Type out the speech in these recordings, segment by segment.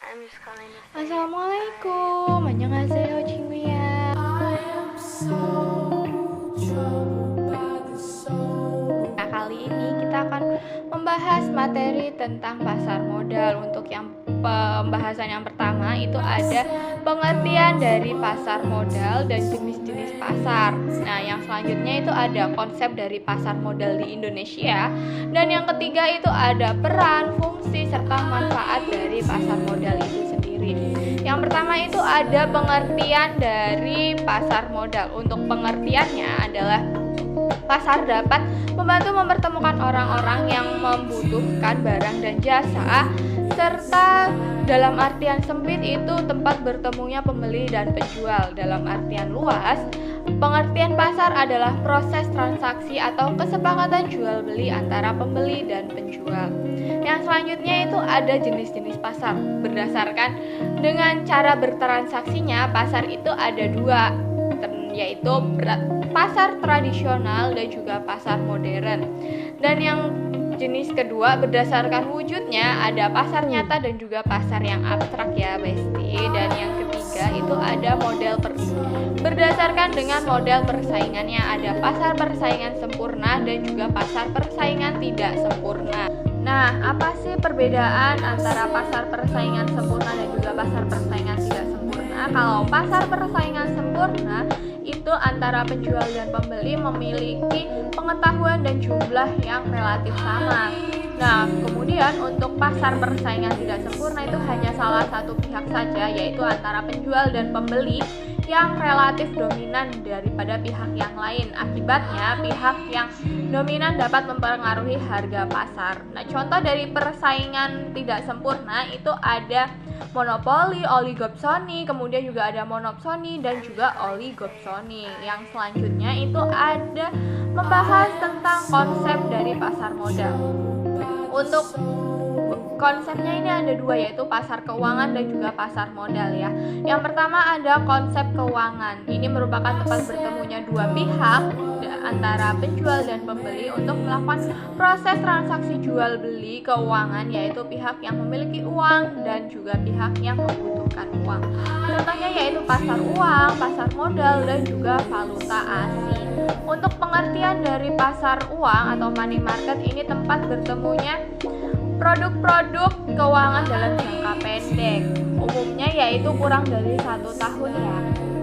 I'm just calling to say Assalamualaikum, annyeonghaseyo Cingwia. Nah, kali ini kita akan membahas materi tentang pasar modal. Untuk yang pembahasan yang pertama itu ada pengertian dari pasar modal dan jenis-jenis pasar. Nah, yang selanjutnya itu ada konsep dari pasar modal di Indonesia. Dan yang ketiga itu ada peran, fungsi, serta manfaat dari pasar modal itu sendiri. Yang pertama itu ada pengertian dari pasar modal. Untuk pengertiannya adalah pasar dapat membantu mempertemukan orang-orang yang membutuhkan barang dan jasa, serta dalam artian sempit itu tempat bertemunya pembeli dan penjual. Dalam artian luas, pengertian pasar adalah proses transaksi atau kesepakatan jual beli antara pembeli dan penjual. Yang selanjutnya itu ada jenis-jenis pasar. Berdasarkan dengan cara bertransaksinya, pasar itu ada dua, yaitu pasar tradisional dan juga pasar modern. Dan yang jenis kedua berdasarkan wujudnya ada pasar nyata dan juga pasar yang abstrak ya Besti. Dan yang ketiga itu ada model berdasarkan dengan model persaingannya, ada pasar persaingan sempurna dan juga pasar persaingan tidak sempurna. Nah, apa sih perbedaan antara pasar persaingan sempurna dan juga pasar persaingan tidak sempurna? Kalau pasar persaingan sempurna itu antara penjual dan pembeli memiliki pengetahuan dan jumlah yang relatif sama. Nah, kemudian untuk pasar persaingan tidak sempurna itu hanya salah satu pihak saja, yaitu antara penjual dan pembeli yang relatif dominan daripada pihak yang lain. Akibatnya, pihak yang dominan dapat mempengaruhi harga pasar. Nah, contoh dari persaingan tidak sempurna itu ada monopoli, oligopsoni, kemudian juga ada monopsoni dan juga oligopsoni. Yang selanjutnya itu ada membahas tentang konsep dari pasar modal. Untuk konsepnya ini ada dua, yaitu pasar keuangan dan juga pasar modal ya. Yang pertama ada konsep keuangan. Ini merupakan tempat bertemunya dua pihak antara penjual dan pembeli untuk melakukan proses transaksi jual beli keuangan, yaitu pihak yang memiliki uang dan juga pihak yang membutuhkan uang. Contohnya yaitu pasar uang, pasar modal dan juga valuta asing. Untuk pengertian dari pasar uang atau money market, ini tempat bertemunya produk-produk keuangan dalam jangka pendek, umumnya yaitu kurang dari 1 tahun ya.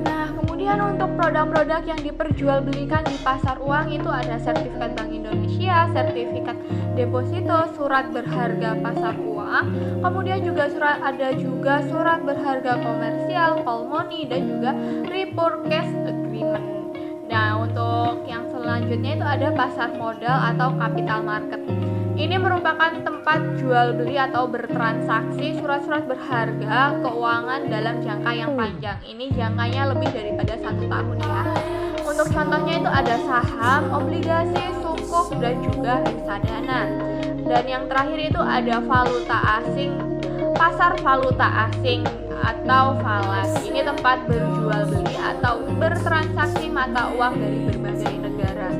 Nah, kemudian untuk produk-produk yang diperjualbelikan di pasar uang itu ada sertifikat Bank Indonesia, sertifikat deposito, surat berharga pasar uang, kemudian juga ada juga surat berharga komersial, call money, dan juga repurchase agreement. Nah, untuk yang selanjutnya itu ada pasar modal atau capital market. Ini merupakan tempat jual beli atau bertransaksi surat-surat berharga keuangan dalam jangka yang panjang. Ini jangkanya lebih daripada 1 tahun ya. Untuk contohnya itu ada saham, obligasi, sukuk, dan juga reksadana. Dan yang terakhir itu ada valuta asing, pasar valuta asing atau falas. Ini tempat berjual beli atau bertransaksi mata uang dari berbagai negara.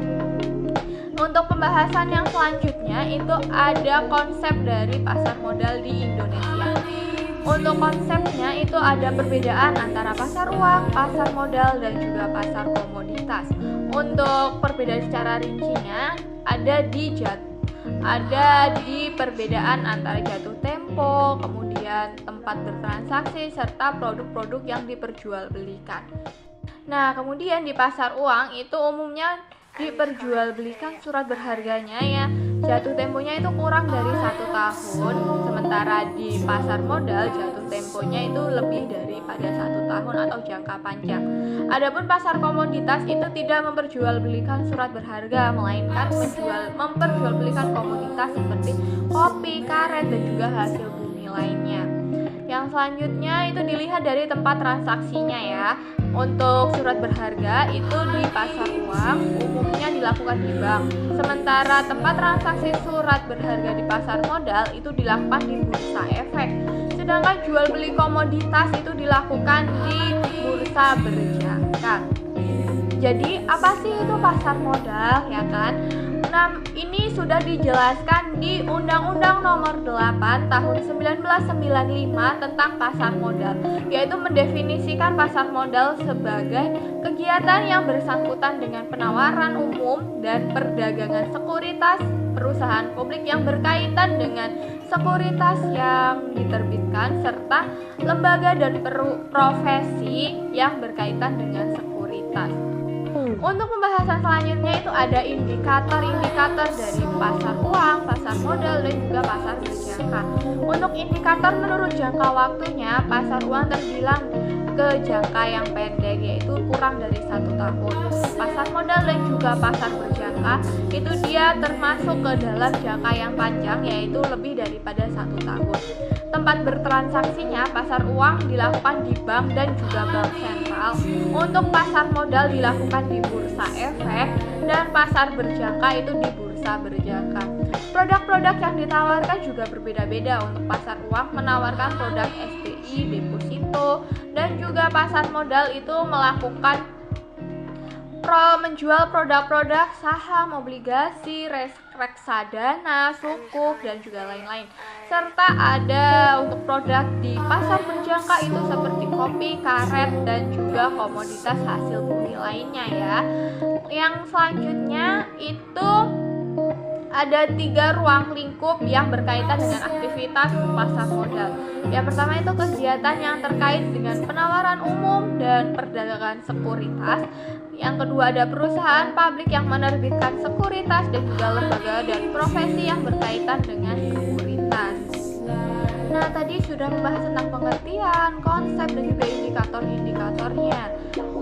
Untuk pembahasan yang selanjutnya itu ada konsep dari pasar modal di Indonesia. Untuk konsepnya itu ada perbedaan antara pasar uang, pasar modal, dan juga pasar komoditas. Untuk perbedaan secara rincinya ada di perbedaan antara jatuh tempo, kemudian tempat bertransaksi, serta produk-produk yang diperjualbelikan. Nah, kemudian di pasar uang itu umumnya diperjualbelikan surat berharganya ya, jatuh temponya itu kurang dari 1 tahun, sementara di pasar modal jatuh temponya itu lebih daripada 1 tahun atau jangka panjang. Adapun pasar komoditas itu tidak memperjualbelikan surat berharga, melainkan memperjualbelikan komoditas seperti kopi, karet, dan juga hasil bumi lainnya. Yang selanjutnya itu dilihat dari tempat transaksinya ya. Untuk surat berharga itu di pasar uang umumnya dilakukan di bank, sementara tempat transaksi surat berharga di pasar modal itu dilakukan di bursa efek. Sedangkan jual beli komoditas itu dilakukan di bursa berjangka. Jadi apa sih itu pasar modal, ya kan? Nah, ini sudah dijelaskan di Undang-Undang Nomor 8 Tahun 1995 tentang pasar modal, yaitu mendefinisikan pasar modal sebagai kegiatan yang bersangkutan dengan penawaran umum dan perdagangan sekuritas perusahaan publik yang berkaitan dengan sekuritas yang diterbitkan serta lembaga dan profesi yang berkaitan dengan sekuritas. Untuk pembahasan selanjutnya itu ada indikator-indikator dari pasar uang, pasar modal, dan juga pasar berjangka. Untuk indikator menurut jangka waktunya, pasar uang terbilang ke jangka yang pendek, yaitu kurang dari 1 tahun. Pasar modal dan juga pasar berjangka itu dia termasuk ke dalam jangka yang panjang, yaitu lebih daripada 1 tahun. Tempat bertransaksinya pasar uang dilakukan di bank dan juga bank sentral. Untuk pasar modal dilakukan di bursa efek, dan pasar berjangka itu di bursa berjangka. Produk-produk yang ditawarkan juga berbeda-beda. Untuk pasar uang menawarkan produk SBI, deposito, dan juga pasar modal itu melakukan menjual produk-produk saham, obligasi, reksadana, sukuk, dan juga lain-lain. Serta ada untuk produk di pasar berjangka itu seperti kopi, karet, dan juga komoditas hasil bumi lainnya, ya. Yang selanjutnya itu ada 3 ruang lingkup yang berkaitan dengan aktivitas pasar modal. Yang pertama itu kegiatan yang terkait dengan penawaran umum dan perdagangan sekuritas. Yang kedua ada perusahaan publik yang menerbitkan sekuritas dan juga lembaga dan profesi yang berkaitan dengan sekuritas. Nah, tadi sudah membahas tentang pengertian, konsep, dan juga indikator-indikatornya.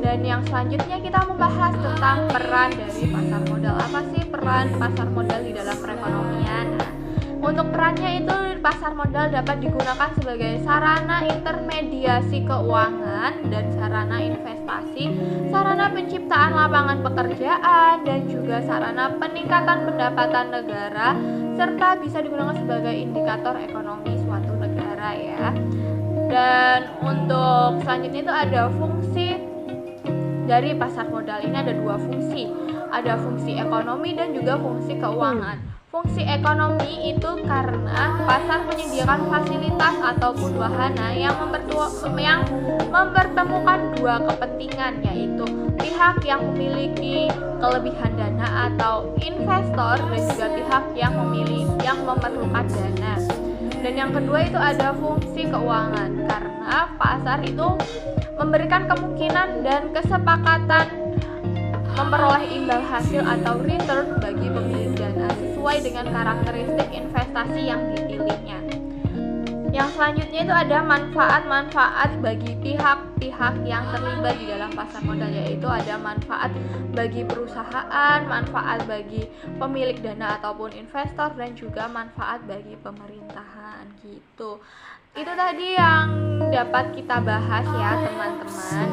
Dan yang selanjutnya kita membahas tentang peran dari pasar modal. Apa sih peran pasar modal di dalam perekonomian? Nah, untuk perannya itu pasar modal dapat digunakan sebagai sarana intermediasi keuangan dan sarana investasi, sarana penciptaan lapangan pekerjaan, dan juga sarana peningkatan pendapatan negara, serta bisa digunakan sebagai indikator ekonomi suatu negara, ya. Dan untuk selanjutnya itu ada fungsi dari pasar modal. Ini ada 2 fungsi. Ada fungsi ekonomi dan juga fungsi keuangan. Fungsi ekonomi itu karena pasar menyediakan fasilitas ataupun wahana yang mempertemukan 2 kepentingan, yaitu pihak yang memiliki kelebihan dana atau investor dan juga pihak yang memerlukan dana. Dan yang kedua itu ada fungsi keuangan karena pasar itu memberikan kemungkinan dan kesepakatan memperoleh imbal hasil atau return bagi pemilik dana sesuai dengan karakteristik investasi yang dipilihnya. Yang selanjutnya itu ada manfaat-manfaat bagi pihak-pihak yang terlibat di dalam pasar modal, yaitu ada manfaat bagi perusahaan, manfaat bagi pemilik dana ataupun investor, dan juga manfaat bagi pemerintahan, gitu. Itu tadi yang dapat kita bahas, ya, teman-teman.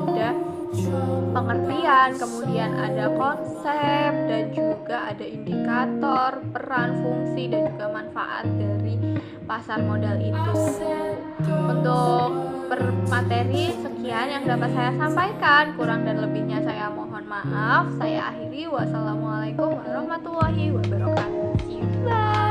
Ada pengertian, kemudian ada konsep, dan juga ada indikator, peran, fungsi, dan juga manfaat dari pasar modal itu. Untuk materi sekian yang dapat saya sampaikan, kurang dan lebihnya saya mohon maaf. Saya akhiri, wassalamualaikum warahmatullahi wabarakatuh. Bye.